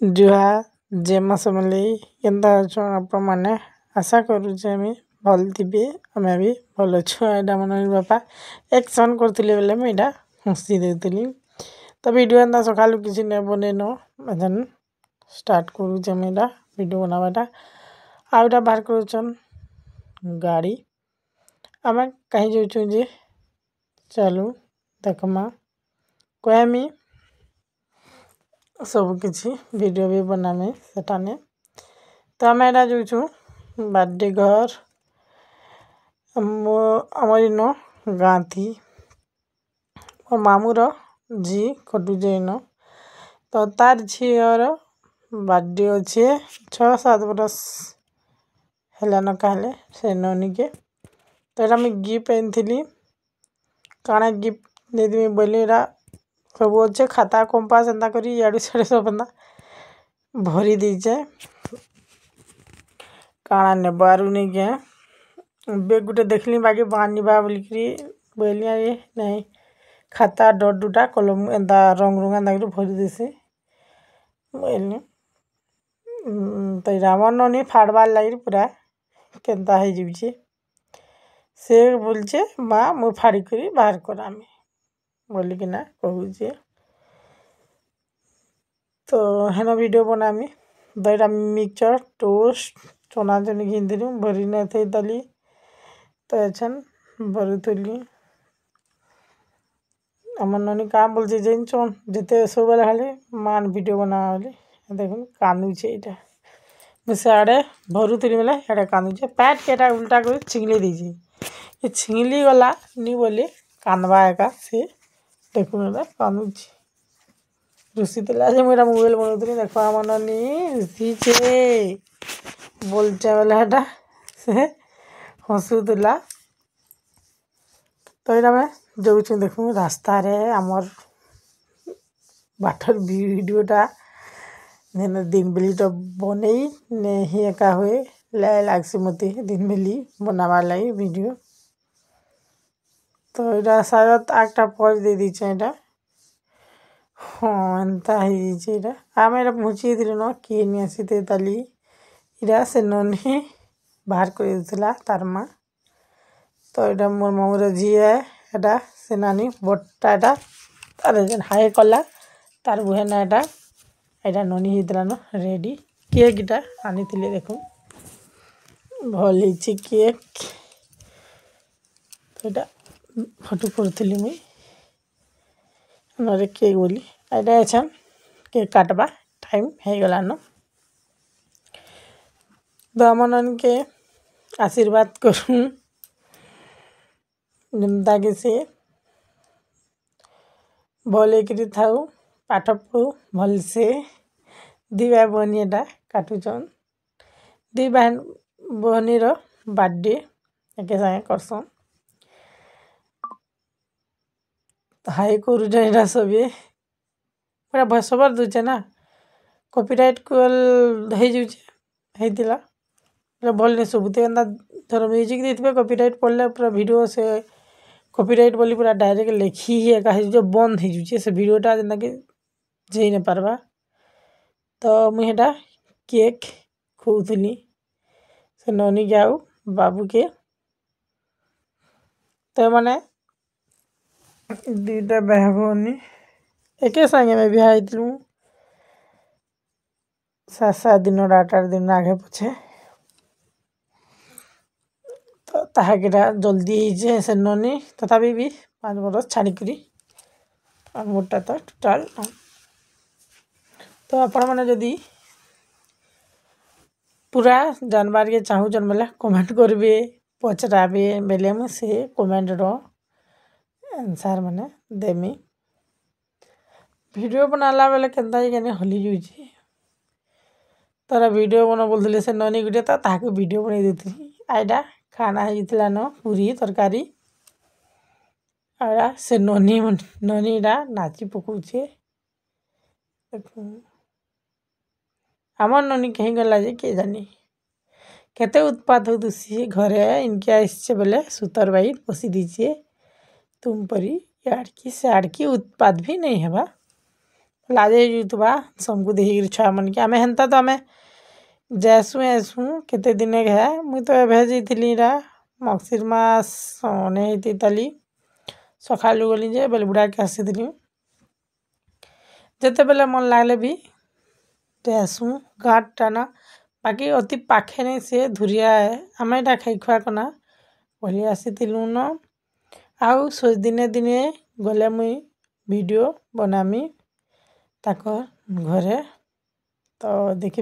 जुहार जय माँ समलेई केन्ता अछन आपण माने आशा करूचे आम भल थे आम भी भल अच्छु एटा मन बापा एक्शन करते बेले मुझा हसी देती तो वीडियो एंता सका किसी नहीं बनन एन स्टार्ट करुचे मुझा वीडियो बनावाटा आउटा बाहर करुचन गाड़ी आम कहीं जाऊँ जे चलू देखमा कहमी सब किसी वीडियो भी बनामे सेटाने तो आम एटा जाऊँ बर्थडे घर आमर इन गाँ थी मो मामूर झी खटुचे इन तो तार झीर बर्थडे अच्छे 6-7 बरस हेलान कहले से ननी के तो ये मुझे गिफ्ट आनी काଣା गिफ्ट देदेमी बोली सब अच्छे खाता कंपास एंता करी याडू साड़े सब एंता भरी दीचे काଣା ने बारू नहीं क्या बेग गुटे देखली बाकी बानिबा बोलिकी बोली अरे नहीं खाता डट डुटा कलम एंता रंग रुंग एंता भरी देसी बोली तो रामन ननी फाड़बार लगी पूरा केन्ता हो जाऊे से बोलचे माँ मु फाड़ी करी बाहर करामी बोलिकिना कहूचे तो हेन वीडियो बनामी दईटा मिक्सचर टोस्ट चना चनी घिंदी भरी नहीं थे दली तो एछन भरुली आम ननी क्या बोलचे जैन चन जिते सब बेले खाली मान वीडियो बना देख कांदुचे यहाँ मुझे आड़े भरुली बेले इे कांदुचे पैट के उल्टा कर छिंगली दीजिए ये छिंगली गला नहीं बोली कांदबा एका सी देखुन कांदुची रुसी तेला जे मुझे मोबाइल बनाऊली देख आम ननी रुसीचे बोलचे बेले हेटा से हसुला तो ये मैं जाऊँ देखूँ रास्ता रे आमर बाटर वीडियोटा दिन बेली तो बनई नहीं एका हुए लगे मत दिन बेली बनाबार लगी वीडियो तो ये शायद आगटा पज दे दीचे यहाँ हाँ एंता हो आम ये पहुँची थी न किए नहीं आसी ताली इरा से ननी बाहर कर तार माँ तो ये मोर मामूर झी है एटा से नानी बटा एटा तार हाई कला तार बुहेना एटा एटा ननी होता न रेडी केक इटा आनी देख भल केक तो यहाँ फटो करी मुई नरे केक बोली एटा एछन केक काटबा टाइम हो गलान तो आम नन के आशीर्वाद करूँ जेनता कि सी भल था पाठ पढ़ू भल से दी भाई बहनी एटा काटुचन दी भाई बहनीर बर्थडे एके सागे करसन हाई कर सभी पूरा भॉइस ओवर दूचे ना कॉपीराइट कल हो जाऊे भल नहीं शुभुते एंता धर म्यूजिक देते कॉपीराइट पड़े पूरा वीडियो से कॉपीराइट बोली पूरा डायरेक्ट लिखी ही एका जो बंद हो जाऊे से वीडियोटा जेनता कि जाई नहीं पारबा तो मुझे केक खुली से ननी के आउ बाबू के तो मैंने दुईटा भाई भौनी एके संगे में बिहा 7 दिन 8 दिन आगे पछे तो ताकि जल्दी से ननी तथापि भी 5 बरस छाड़िकी मोटा तो टोटाल तो आपण मैंने जदि पूरा जानबार के चाहून बेले कमेंट करेंगे पचराबे बेले मुझे कमेंट आंसर माने देमी वीडियो बनाला बेले केन्ता के हली जाऊे तारा वीडियो बना बोलते से ननी गुटे तो ताकू वीडियो बना देती आईटा खाना होता न पूरी तरकारी आड़ा से ननीटा नाची पकाउे आमर ननी कहीं गला जे के जानी केते उत्पात हो तुसी घरे इनके आसचे बेले सुतर बाई बसी दीजिए तुम परी याड़की से आड़की उत्पाद भी नहीं है ଲାଜ ହେଇଯାଉଥିବା ସମକୁ ଦେଖିକିରି ଛୁଆମାନ୍କେ ଆମେ ହେନ୍ତା ତ ଆମେ ଯାଏସୁଁ କେତେ ଦିନେ ଘେ ମୁଇଁ ତ ଏବେ ଯାଇଥିଲି ଇଟା ମଗଶିର୍ ମାସ୍ ମନେ ହେଇଥିତାଲି ସକାଳୁ ଗଲି ଯେ ବେଲେ ବୁଢ଼ାକେ ଆସିଥିଲି ଯେତେବେଲେ ମନ୍ ଲାଗ୍ଲେ ବି ଯାଏସୁଁ ଗାଁଟା ନା ବାକି ଅତି ପାଖେ ନାଇଁ ସେ ଧୁରିଆ ଆମେ ଏଇଟା ଖାଇ ଖୁଆ କନା ପଳି ଆସିଥିଲୁ ନ ଆଉ ଦିନେ ଦିନେ ଗଲେ ମୁଇଁ ଭିଡ଼ିଓ ବନାମି ତାକର୍ ଘରେ ତ ଦେଖିବି